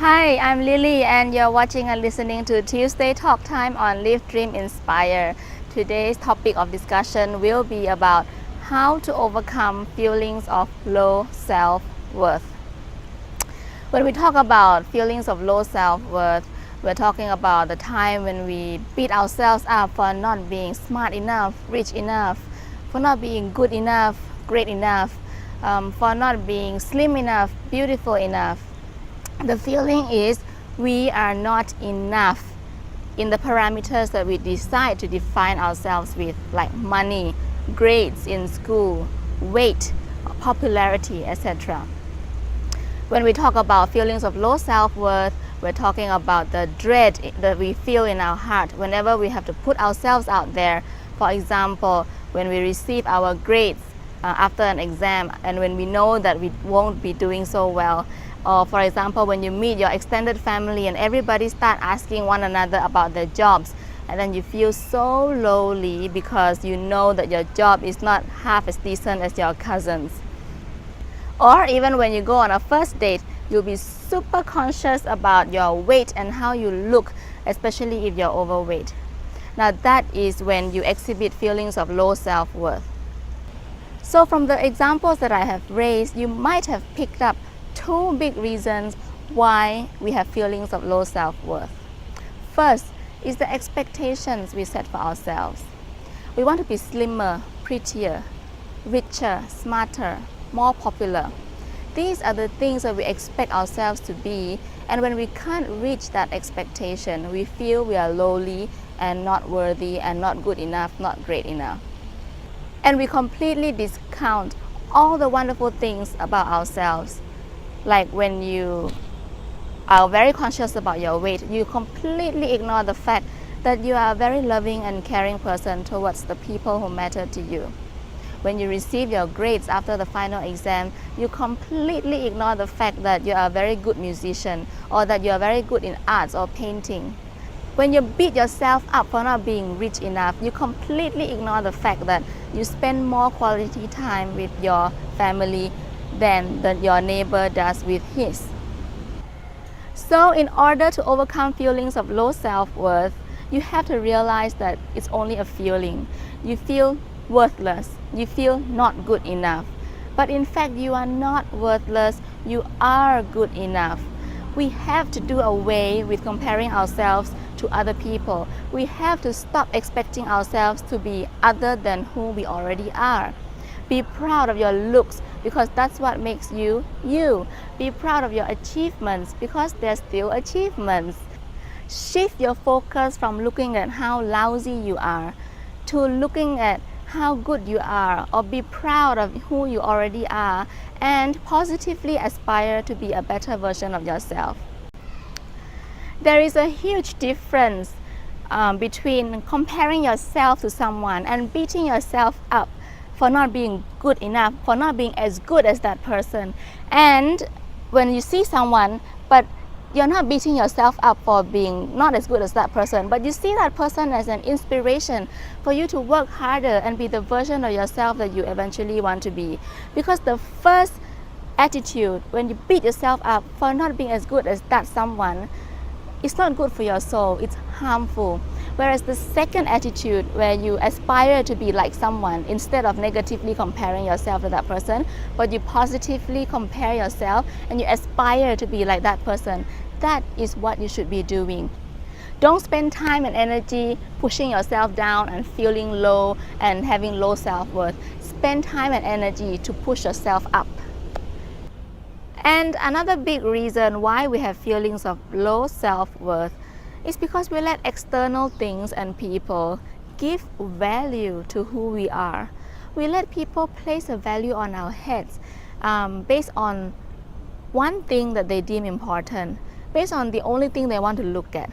Hi, I'm Lily and you're watching and listening to Tuesday Talk Time on Live, Dream, Inspire. Today's topic of discussion will be about how to overcome feelings of low self-worth. When we talk about feelings of low self-worth, we're talking about the time when we beat ourselves up for not being smart enough, rich enough, for not being good enough, great enough, for not being slim enough, beautiful enough. The feeling is we are not enough in the parameters that we decide to define ourselves with, like money, grades in school, weight, popularity, etc. When we talk about feelings of low self-worth, we're talking about the dread that we feel in our heart whenever we have to put ourselves out there. For example, when we receive our grades after an exam and when we know that we won't be doing so well. Or for example, when you meet your extended family and everybody start asking one another about their jobs, and then you feel so lowly because you know that your job is not half as decent as your cousin's. Or even when you go on a first date, you'll be super conscious about your weight and how you look, especially if you're overweight. Now that is when you exhibit feelings of low self-worth. So from the examples that I have raised, you might have picked up two big reasons why we have feelings of low self-worth. First is the expectations we set for ourselves. We want to be slimmer, prettier, richer, smarter, more popular. These are the things that we expect ourselves to be, and when we can't reach that expectation, we feel we are lowly and not worthy and not good enough, not great enough. And we completely discount all the wonderful things about ourselves. Like when you are very conscious about your weight, you completely ignore the fact that you are a very loving and caring person towards the people who matter to you. When you receive your grades after the final exam, you completely ignore the fact that you are a very good musician or that you are very good in arts or painting. When you beat yourself up for not being rich enough, you completely ignore the fact that you spend more quality time with your family than your neighbor does with his. So in order to overcome feelings of low self-worth, you have to realize that it's only a feeling. You feel worthless, you feel not good enough. But in fact, you are not worthless, you are good enough. We have to do away with comparing ourselves to other people. We have to stop expecting ourselves to be other than who we already are. Be proud of your looks because that's what makes you, you. Be proud of your achievements because they're still achievements. Shift your focus from looking at how lousy you are to looking at how good you are, or be proud of who you already are and positively aspire to be a better version of yourself. There is a huge difference between comparing yourself to someone and beating yourself up for not being good enough, for not being as good as that person. And when you see someone, but you're not beating yourself up for being not as good as that person, but you see that person as an inspiration for you to work harder and be the version of yourself that you eventually want to be. Because the first attitude, when you beat yourself up for not being as good as that someone, it's not good for your soul, it's harmful. Whereas the second attitude, where you aspire to be like someone instead of negatively comparing yourself to that person, but you positively compare yourself and you aspire to be like that person, that is what you should be doing. Don't spend time and energy pushing yourself down and feeling low and having low self-worth. Spend time and energy to push yourself up. And another big reason why we have feelings of low self-worth is because we let external things and people give value to who we are. We let people place a value on our heads based on one thing that they deem important, based on the only thing they want to look at.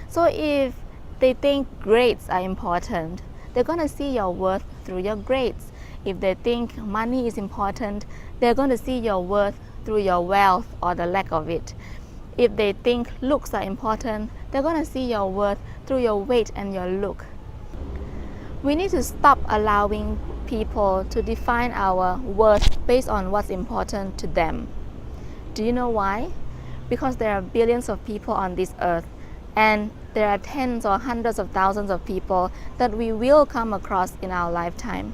So if they think grades are important, they're going to see your worth through your grades. If they think money is important, they're going to see your worth through your wealth or the lack of it. If they think looks are important, they're going to see your worth through your weight and your look. We need to stop allowing people to define our worth based on what's important to them. Do you know why? because there are billions of people on this earth, and there are tens or hundreds of thousands of people that we will come across in our lifetime.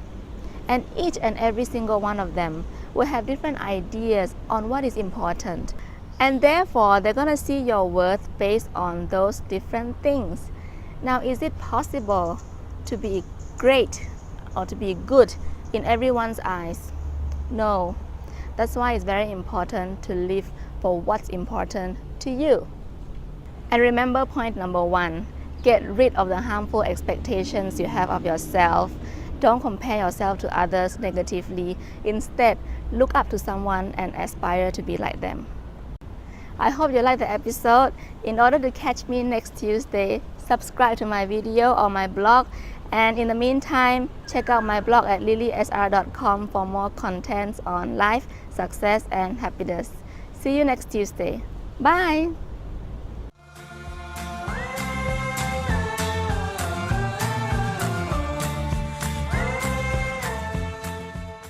And each and every single one of them will have different ideas on what is important. And therefore, they're going to see your worth based on those different things. Now, is it possible to be great or to be good in everyone's eyes? No. That's why it's very important to live for what's important to you. And remember point number 1, get rid of the harmful expectations you have of yourself. Don't compare yourself to others negatively. Instead, look up to someone and aspire to be like them. I hope you liked the episode. In order to catch me next Tuesday, subscribe to my video or my blog. And in the meantime, check out my blog at lilysr.com for more contents on life, success, and happiness. See you next Tuesday. Bye!